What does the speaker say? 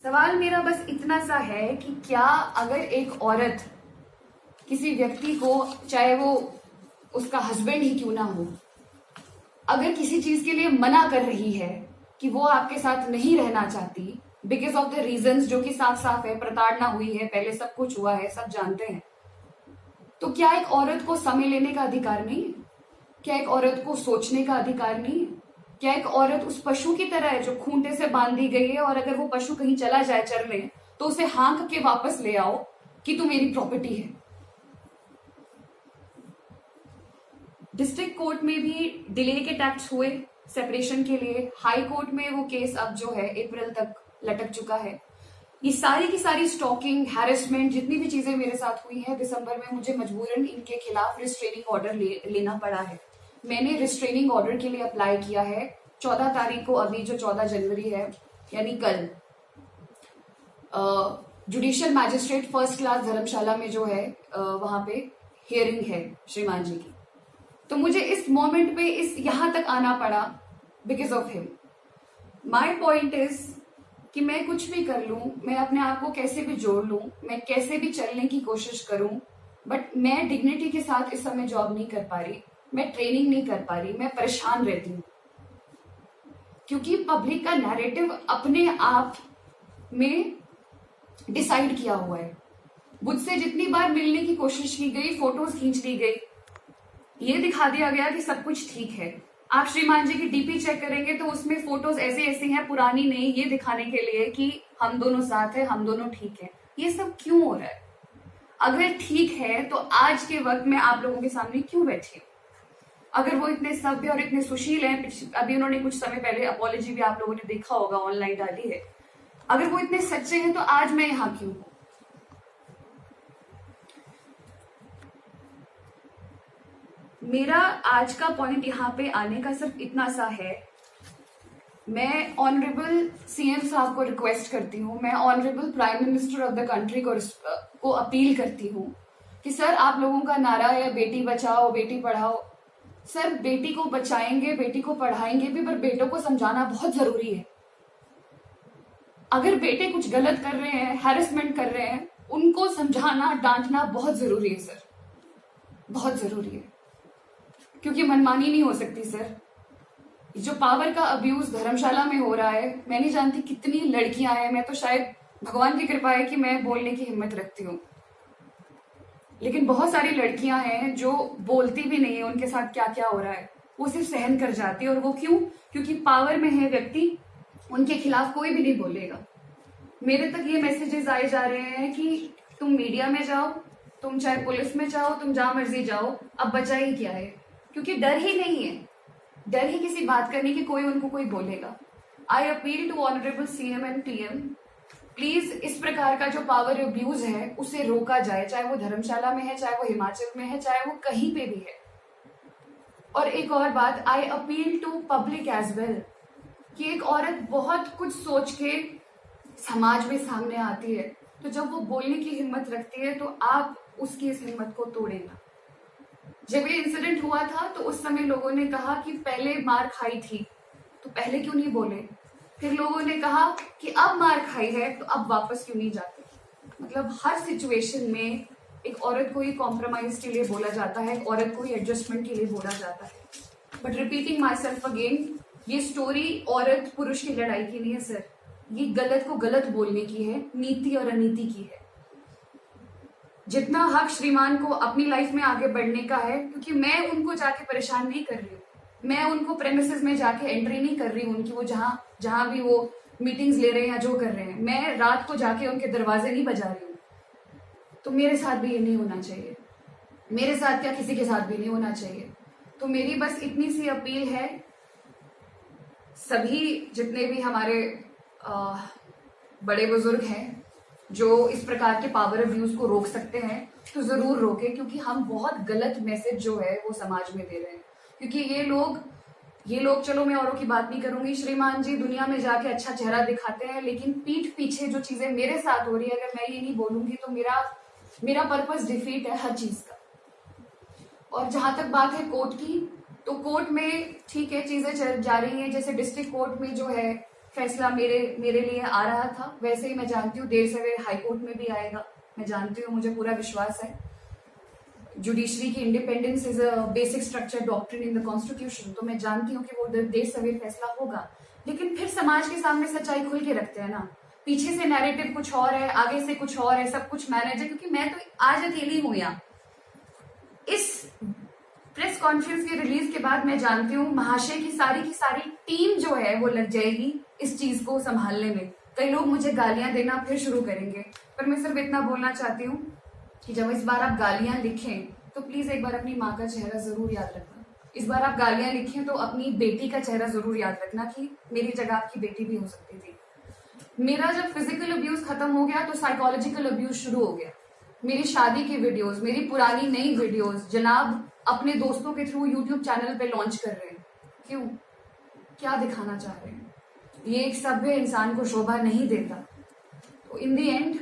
सवाल मेरा बस इतना सा है कि क्या अगर एक औरत किसी व्यक्ति को, चाहे वो उसका हस्बैंड ही क्यों ना हो, अगर किसी चीज के लिए मना कर रही है कि वो आपके साथ नहीं रहना चाहती बिकॉज ऑफ द रीजंस जो कि साफ साफ है, प्रताड़ना हुई है, पहले सब कुछ हुआ है, सब जानते हैं, तो क्या एक औरत को समय लेने का अधिकार नहीं है? क्या एक औरत को सोचने का अधिकार नहीं है? क्या एक औरत उस पशु की तरह है जो खूंटे से बांध दी गई है और अगर वो पशु कहीं चला जाए चरने तो उसे हाँक के वापस ले आओ कि तू मेरी प्रॉपर्टी है? डिस्ट्रिक्ट कोर्ट में भी डिले के टैक्स हुए सेपरेशन के लिए, हाई कोर्ट में वो केस अब जो है अप्रैल तक लटक चुका है। ये सारी की सारी स्टॉकिंग, हैरेसमेंट, जितनी भी चीजें मेरे साथ हुई हैं, दिसंबर में मुझे मजबूरन इनके खिलाफ रिस्ट्रेनिंग ऑर्डर लेना पड़ा है। मैंने रिस्ट्रेनिंग ऑर्डर के लिए अप्लाई किया है 14 तारीख को, अभी जो 14 जनवरी है यानी कल, जुडिशियल मैजिस्ट्रेट फर्स्ट क्लास धर्मशाला में जो है वहां पे हियरिंग है श्रीमान जी की। तो मुझे इस मोमेंट पे इस यहां तक आना पड़ा because of him. My point is कि मैं कुछ भी कर लूं, मैं अपने आप को कैसे भी जोड़ लूं, मैं कैसे भी चलने की कोशिश करूं, बट मैं डिग्निटी के साथ इस समय जॉब नहीं कर पा रही, मैं ट्रेनिंग नहीं कर पा रही, मैं परेशान रहती हूँ क्योंकि पब्लिक का नैरेटिव अपने आप में डिसाइड किया हुआ है। मुझसे जितनी बार मिलने की कोशिश की गई, फोटोज खींच ली गई, ये दिखा दिया गया कि सब कुछ ठीक है। आप श्रीमान जी की डीपी चेक करेंगे तो उसमें फोटोज ऐसी ऐसी हैं, पुरानी नहीं, ये दिखाने के लिए कि हम दोनों साथ हैं, हम दोनों ठीक हैं। ये सब क्यों हो रहा है? अगर ठीक है तो आज के वक्त में आप लोगों के सामने क्यों बैठी हूं? अगर वो इतने सभ्य और इतने सुशील हैं, अभी उन्होंने कुछ समय पहले अपॉलॉजी भी आप लोगों ने देखा होगा, ऑनलाइन डाली है, अगर वो इतने सच्चे हैं तो आज मैं यहां क्यों हूं? मेरा आज का पॉइंट यहाँ पे आने का सिर्फ इतना सा है, मैं ऑनरेबल सीएम साहब को रिक्वेस्ट करती हूँ, मैं honourable prime minister of the country को अपील करती हूँ कि सर, आप लोगों का नारा है बेटी बचाओ बेटी पढ़ाओ। सर, बेटी को बचाएंगे, बेटी को पढ़ाएंगे भी, पर बेटों को समझाना बहुत जरूरी है। अगर बेटे कुछ गलत कर रहे हैं, हैरेसमेंट कर रहे हैं, उनको समझाना, डांटना बहुत जरूरी है सर, बहुत जरूरी है, क्योंकि मनमानी नहीं हो सकती सर। जो पावर का अब्यूज धर्मशाला में हो रहा है, मैं नहीं जानती कितनी लड़कियां हैं, मैं तो शायद भगवान की कृपा है कि मैं बोलने की हिम्मत रखती हूँ, लेकिन बहुत सारी लड़कियां हैं जो बोलती भी नहीं है उनके साथ क्या क्या हो रहा है, वो सिर्फ सहन कर जाती है। और वो क्यों? क्योंकि पावर में है व्यक्ति, उनके खिलाफ कोई भी नहीं बोलेगा। मेरे तक ये मैसेजेस आए जा रहे हैं कि तुम मीडिया में जाओ, तुम चाहे पुलिस में जाओ, तुम जहां मर्जी जाओ, अब बचा ही क्या है? क्योंकि डर ही नहीं है, डर ही किसी बात करने की, कोई उनको कोई बोलेगा। I appeal to honourable CM and PM, please इस प्रकार का जो पावर अब्यूज है उसे रोका जाए, चाहे वो धर्मशाला में है, चाहे वो हिमाचल में है, चाहे वो कहीं पे भी है। और एक और बात, I appeal to public as well, कि एक औरत बहुत कुछ सोच के समाज में सामने आती है, तो जब वो बोलने की हिम्मत रखती है तो आप उसकी इस हिम्मत को तोड़े ना। जब ये इंसिडेंट हुआ था तो उस समय लोगों ने कहा कि पहले मार खाई थी तो पहले क्यों नहीं बोले, फिर लोगों ने कहा कि अब मार खाई है तो अब वापस क्यों नहीं जाते। मतलब हर सिचुएशन में एक औरत को ही कॉम्प्रोमाइज के लिए बोला जाता है, एक औरत को ही एडजस्टमेंट के लिए बोला जाता है। But repeating my self again, ये स्टोरी औरत पुरुष की लड़ाई की नहीं है सर, ये गलत को गलत बोलने की है, नीति और अनीति की है। जितना हक श्रीमान को अपनी लाइफ में आगे बढ़ने का है, क्योंकि मैं उनको जाके परेशान नहीं कर रही हूँ, मैं उनको प्रेमिसेस में जाके एंट्री नहीं कर रही हूँ उनकी, वो जहां भी वो मीटिंग्स ले रहे हैं या जो कर रहे हैं, मैं रात को जाके उनके दरवाजे नहीं बजा रही हूँ। तो मेरे साथ भी ये नहीं होना चाहिए, मेरे साथ क्या किसी के साथ भी नहीं होना चाहिए। तो मेरी बस इतनी सी अपील है, सभी जितने भी हमारे बड़े बुजुर्ग हैं जो इस प्रकार के पावर अब्यूज को रोक सकते हैं तो जरूर रोके, क्योंकि हम बहुत गलत मैसेज जो है वो समाज में दे रहे हैं। क्योंकि ये लोग चलो मैं औरों की बात नहीं करूंगी, श्रीमान जी दुनिया में जाके अच्छा चेहरा दिखाते हैं, लेकिन पीठ पीछे जो चीजें मेरे साथ हो रही है, अगर मैं ये नहीं बोलूंगी तो मेरा पर्पस डिफीट है हर चीज का। और जहां तक बात है कोर्ट की, तो कोर्ट में ठीक है चीजें चल जा रही हैं, जैसे डिस्ट्रिक्ट कोर्ट में जो है फैसला मेरे लिए आ रहा था, वैसे ही मैं जानती हूँ देर सवेर हाई कोर्ट में भी आएगा। मैं जानती हूँ, मुझे पूरा विश्वास है। जुडिशरी की independence is a basic structure doctrine in the constitution, तो मैं जानती हूँ कि वो देर सवेर फैसला होगा। लेकिन फिर समाज के सामने सच्चाई खुल के रखते हैं ना, पीछे से नैरेटिव कुछ और है, आगे से कुछ और है, सब कुछ मैनेज है। क्योंकि मैं तो आज अकेली हूँ यहाँ। इस प्रेस कॉन्फ्रेंस के रिलीज के बाद मैं जानती हूँ महाशय की सारी टीम जो है वो लग जाएगी इस चीज को संभालने में। कई लोग मुझे गालियां देना फिर शुरू करेंगे, पर मैं सिर्फ इतना बोलना चाहती हूँ कि जब इस बार आप गालियां लिखें तो प्लीज एक बार अपनी माँ का चेहरा जरूर याद रखना। इस बार आप गालियां लिखें तो अपनी बेटी का चेहरा जरूर याद रखना कि मेरी जगह आपकी बेटी भी हो सकती थी। मेरा जब फिजिकल अब्यूज खत्म हो गया तो साइकोलॉजिकल अब्यूज शुरू हो गया। मेरी शादी की वीडियोस, मेरी पुरानी नई वीडियोस जनाब अपने दोस्तों के थ्रू यूट्यूब चैनल पे लॉन्च कर रहे हैं। क्यों? क्या दिखाना चाह रहे हैं? ये एक सभ्य इंसान को शोभा नहीं देता। तो इन दी एंड